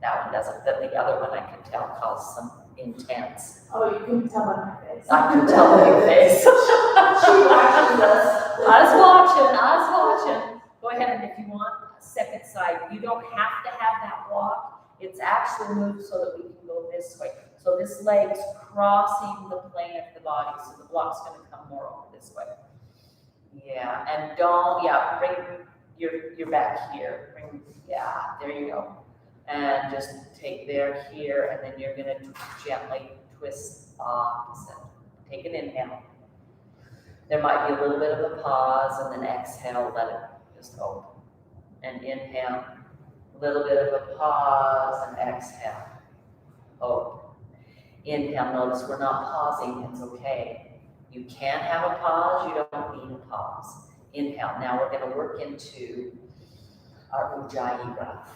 That one doesn't, but the other one I can tell caused some intense. Oh, you can tell on my face. I can tell on your face. She watches us. I was watching. Go ahead, and if you want a second side, you don't have to have that block. It's actually moved so that we can go this way. So this leg's crossing the plane of the body, so the block's going to come more over this way. Yeah, and bring your back here. There you go. And just take there, here, and then you're going to gently twist opposite. Take an inhale. There might be a little bit of a pause, and then exhale, let it just open. And inhale, a little bit of a pause, and exhale, open. Inhale, notice we're not pausing, it's okay. You can have a pause, you don't need a pause. Inhale, now we're going to work into our Ujjayi breath.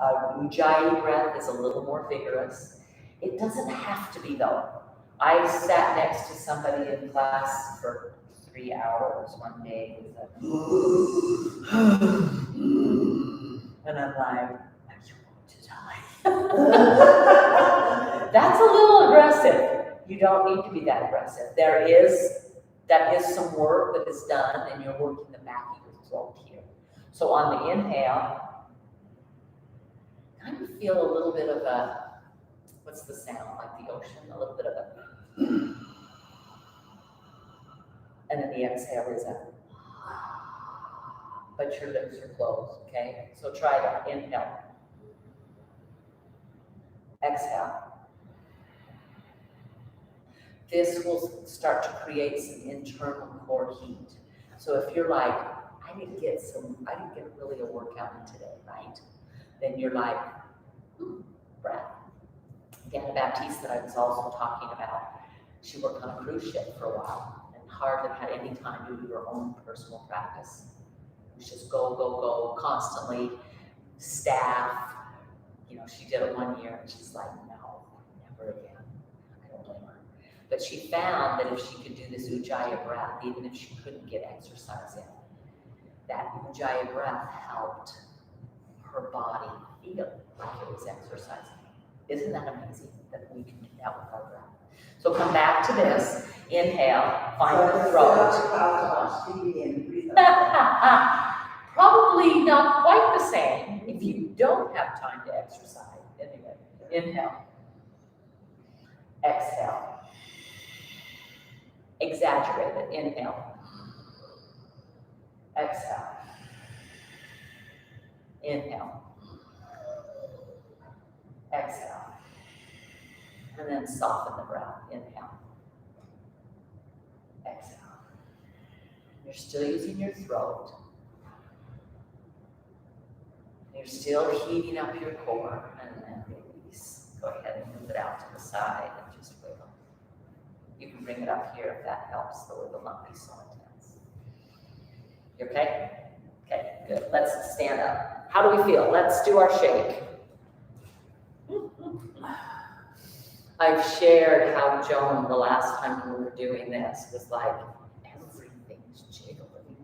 Ujjayi breath is a little more vigorous. It doesn't have to be though. I sat next to somebody in class for 3 hours one day with a and I'm like, are you going to die? That's a little aggressive. You don't need to be that aggressive. That is some work that is done, and you're working the back of your throat here. So on the inhale, kind of feel a little bit of a, what's the sound, like the ocean, a little bit of a, and then the exhale is a, but your lips are closed, okay? So try that, inhale, exhale. This will start to create some internal core heat. So if you're like, I didn't get really a workout in today, right? Then you're like, breath. Deanna Baptiste that I was also talking about, she worked on a cruise ship for a while and hardly had any time to do her own personal practice. It was just go, go, go, constantly, staff. You know, she did it 1 year and she's like, no, never again. I don't blame her. But she found that if she could do this Ujjayi breath, even if she couldn't get exercise in, that Ujjayi breath helped her body feel like it was exercising. Isn't that amazing that we can do that with our breath? So come back to this. Inhale, find the throat. Probably not quite the same if you don't have time to exercise. Anyway, Inhale. Exhale. Exaggerate it. Inhale. Exhale. Inhale. Exhale. And then soften the breath. Inhale. Exhale. You're still using your throat. You're still heating up your core, and then release. Go ahead and move it out to the side and just wiggle. You can bring it up here if that helps, so it will not be so intense. You okay? Okay, good. Let's stand up. How do we feel? Let's do our shake. I've shared how Joan, the last time we were doing this, was like, everything's jiggling.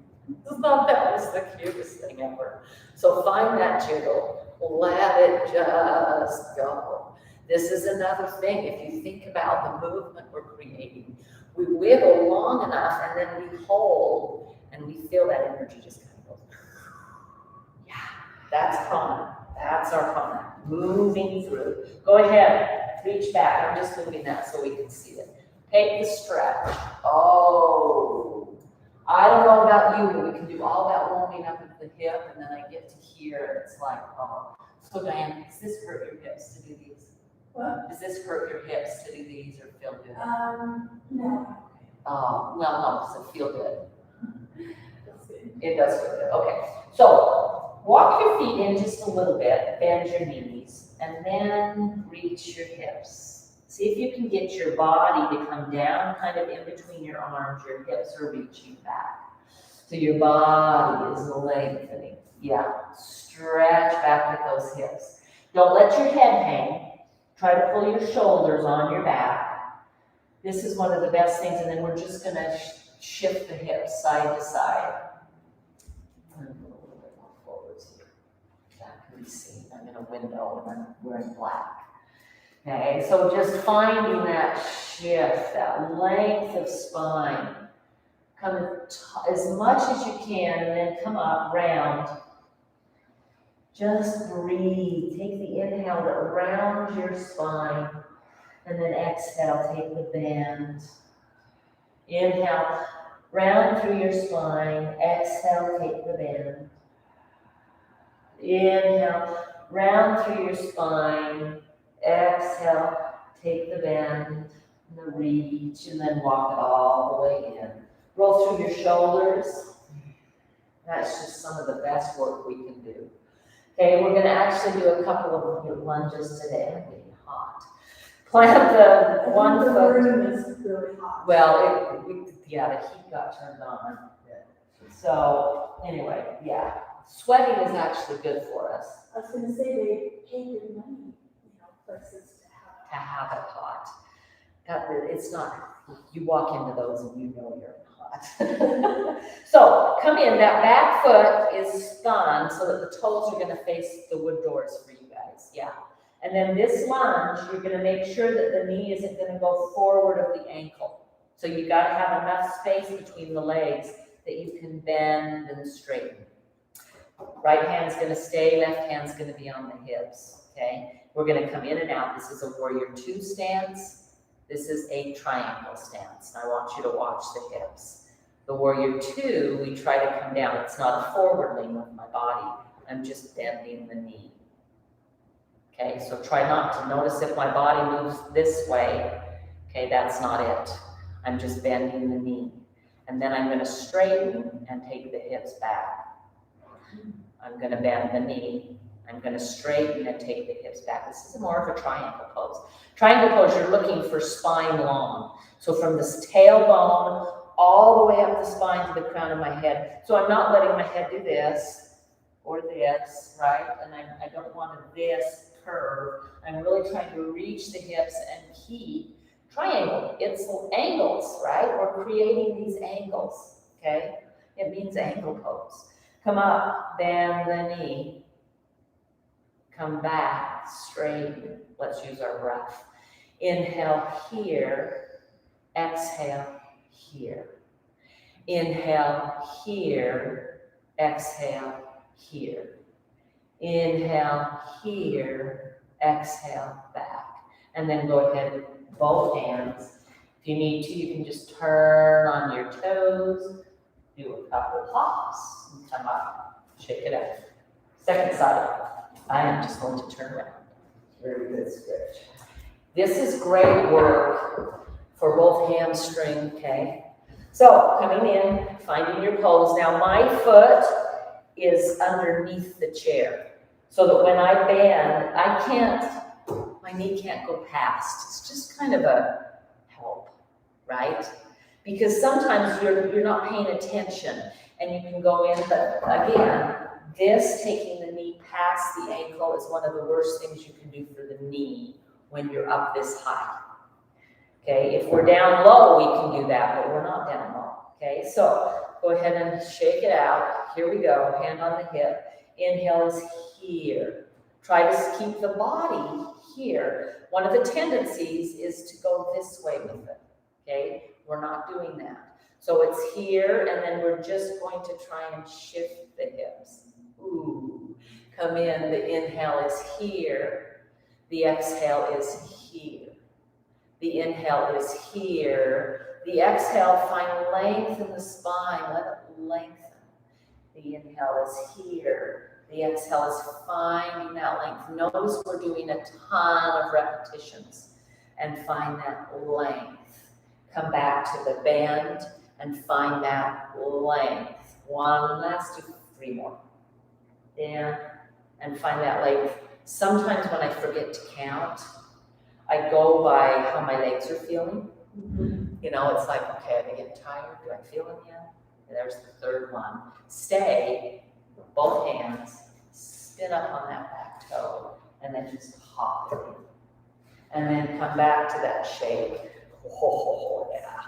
I thought that was the cutest thing ever. So find that jiggle, let it just go. This is another thing. If you think about the movement we're creating, we wiggle long enough and then we hold and we feel that energy just kind of goes. Yeah, that's prana. That's our prana. Moving through. Go ahead, reach back. I'm just moving that so we can see it. Take the stretch. Oh, I don't know about you, but we can do all that warming up at the hip, and then I get to here, and it's like, oh. So Diane, does this hurt your hips to do these? What? Does this hurt your hips to do these or feel good? No. Oh, well, no, does it feel good? That's good. It does feel good. Okay, so walk your feet in just a little bit, bend your knees, and then reach your hips. See if you can get your body to come down kind of in between your arms. Your hips are reaching back. So your body is lengthening. Yeah, stretch back with those hips. Don't let your head hang. Try to pull your shoulders on your back. This is one of the best things, and then we're just going to shift the hips side to side. I'm going to go a little bit more forwards here. That can be seen. I'm in a window and I'm wearing black. Okay, so just finding that shift, that length of spine. Come as much as you can, and then come up, round. Just breathe. Take the inhale to round your spine, and then exhale, take the bend. Inhale, round through your spine. Exhale, take the bend. Inhale, round through your spine. Exhale, take the bend, and the reach, and then walk it all the way in. Roll through your shoulders. That's just some of the best work we can do. Okay, we're going to actually do a couple of lunges today. I'm getting hot. Plant the one The foot. room is really hot. Well, the heat got turned on. So anyway, yeah, sweating is actually good for us. I was gonna say they pay good money, places To have it hot. It's not, you walk into those and you know you're hot. So come in, that back foot is spun so that the toes are gonna face the wood doors for you guys, yeah. And then this lunge, you're gonna make sure that the knee isn't gonna go forward of the ankle. So you gotta have enough space between the legs that you can bend and straighten. Right hand's gonna stay, left hand's gonna be on the hips, okay? We're gonna come in and out. This is a warrior 2 stance. This is a triangle stance. I want you to watch the hips. The warrior 2, we try to come down. It's not a forward lean with my body. I'm just bending the knee. Okay, so try not to notice if my body moves this way. Okay, that's not it. I'm just bending the knee. And then I'm gonna straighten and take the hips back. I'm gonna bend the knee. I'm going to straighten and take the hips back. This is more of a triangle pose. Triangle pose, you're looking for spine long. So from this tailbone all the way up the spine to the crown of my head. So I'm not letting my head do this or this, right? And I don't want this curve. I'm really trying to reach the hips and keep triangle. It's angles, right? We're creating these angles, okay? It means angle pose. Come up, bend the knee. Come back, straighten. Let's use our breath. Inhale here, exhale here. Inhale here, exhale here. Inhale here, exhale, back. And then go ahead with both hands. If you need to, you can just turn on your toes, do a couple hops, and come up, shake it out. Second side, I am just going to turn around. Very good stretch. This is great work for both hamstring, okay? So coming in, finding your pose. Now my foot is underneath the chair so that when I bend, my knee can't go past. It's just kind of a help, right? Because sometimes you're not paying attention and you can go in, but again, this taking the knee past the ankle is one of the worst things you can do for the knee when you're up this high. Okay, if we're down low, we can do that, but we're not down low. Okay, so go ahead and shake it out. Here we go, hand on the hip. Inhale is here. Try to keep the body here. One of the tendencies is to go this way with it. Okay, we're not doing that. So it's here, and then we're just going to try and shift the hips. Ooh, come in, the inhale is here. The exhale is here. The inhale is here. The exhale, find length in the spine. Let it lengthen. The inhale is here. The exhale is finding that length. Notice we're doing a ton of repetitions and find that length. Come back to the bend and find that length. One last, 2, 3 more. Down and find that length. Sometimes when I forget to count, I go by how my legs are feeling. You know, it's like, okay, are they getting tired? Do I feel them yet? And there's the third one. Stay, both hands, spin up on that back toe, and then just hop it in. And then come back to that shake. Oh, yeah.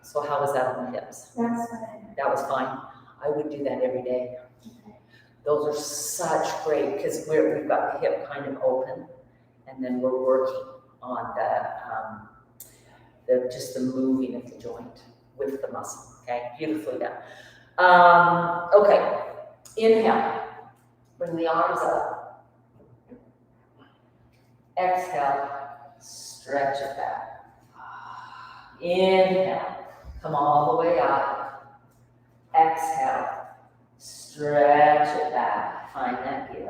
So how was that on the hips? That's fine. That was fine. I would do that every day. Okay. Those are such great, because we've got the hip kind of open, and then we're working on just the moving of the joint with the muscle, okay? Beautifully done. Okay, inhale, bring the arms up. Exhale, stretch it back. Inhale, come all the way up. Exhale, stretch it back, find that give.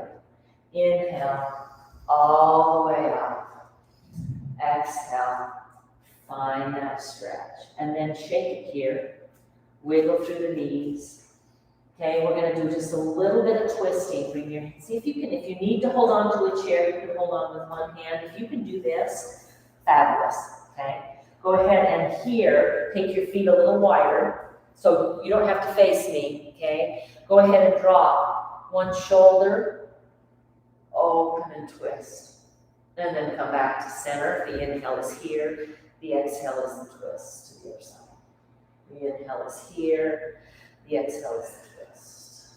Inhale, all the way up. Exhale, find that stretch. And then shake it here. Wiggle through the knees. Okay, we're gonna do just a little bit of twisting. Bring your, see if you can, if you need to hold on to a chair, you can hold on with one hand. If you can do this, fabulous, okay? Go ahead and here, take your feet a little wider, so you don't have to face me, okay? Go ahead and drop one shoulder, open and twist. And then come back to center. The inhale is here. The exhale is the twist to the other side. The inhale is here. The exhale is the twist.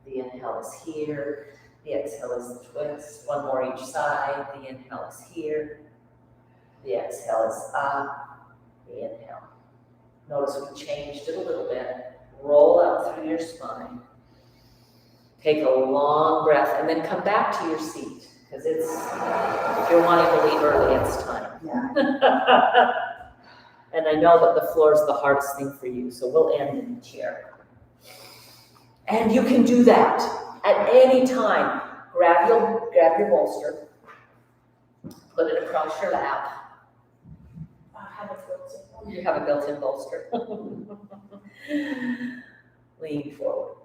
The inhale is here. The exhale is the twist. One more each side. The inhale is here. The exhale is up. The inhale. Notice we changed it a little bit. Roll up through your spine. Take a long breath and then come back to your seat. Because it's, if you're wanting to leave early, it's time. Yeah. And I know that the floor is the hardest thing for you, so we'll end in the chair. And you can do that at any time. Grab your bolster, put it across your lap. I have a built-in. You have a built-in bolster. Lean forward.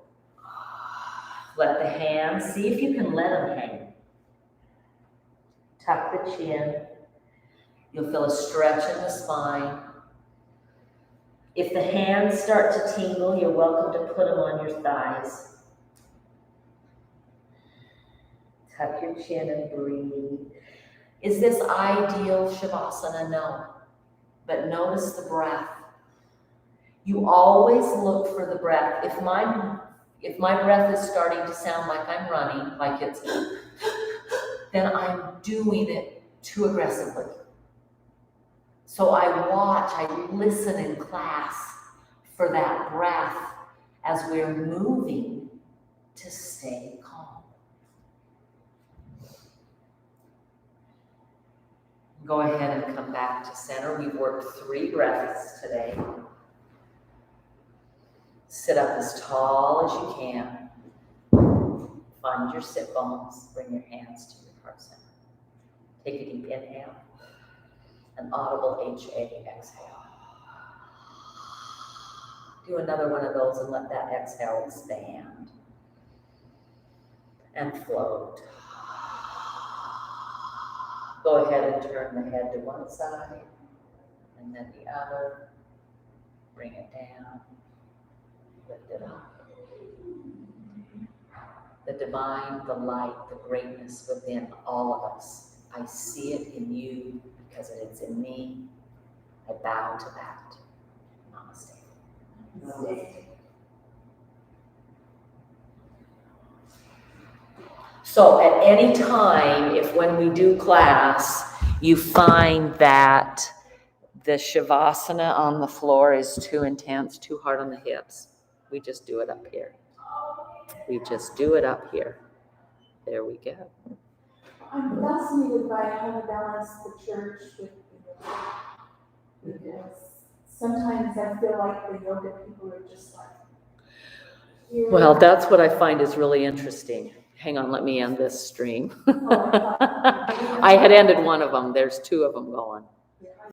Let the hands, see if you can let them hang. Tuck the chin. You'll feel a stretch in the spine. If the hands start to tingle, you're welcome to put them on your thighs. Tuck your chin and breathe. Is this ideal Shavasana? No. But notice the breath. You always look for the breath. If my breath is starting to sound like I'm running, like it's, then I'm doing it too aggressively. So I watch, I listen in class for that breath as we're moving to stay calm. Go ahead and come back to center. We've worked 3 breaths today. Sit up as tall as you can. Find your sit bones. Bring your hands to your heart center. Take a deep inhale. An audible HA exhale. Do another one of those and let that exhale expand. And float. Go ahead and turn the head to one side and then the other. Bring it down. Lift it up. The divine, the light, the greatness within all of us. I see it in you because it is in me. I bow to that. Namaste. Namaste. So at any time, if when we do class, you find that the Shavasana on the floor is too intense, too hard on the hips, we just do it up here. We just do it up here. There we go. I'm fascinated by how to balance the church with the yoga. Because sometimes I feel like the yoga people are just like, here. Well, that's what I find is really interesting. Hang on, let me end this stream. I had ended one of them. There's 2 of them going.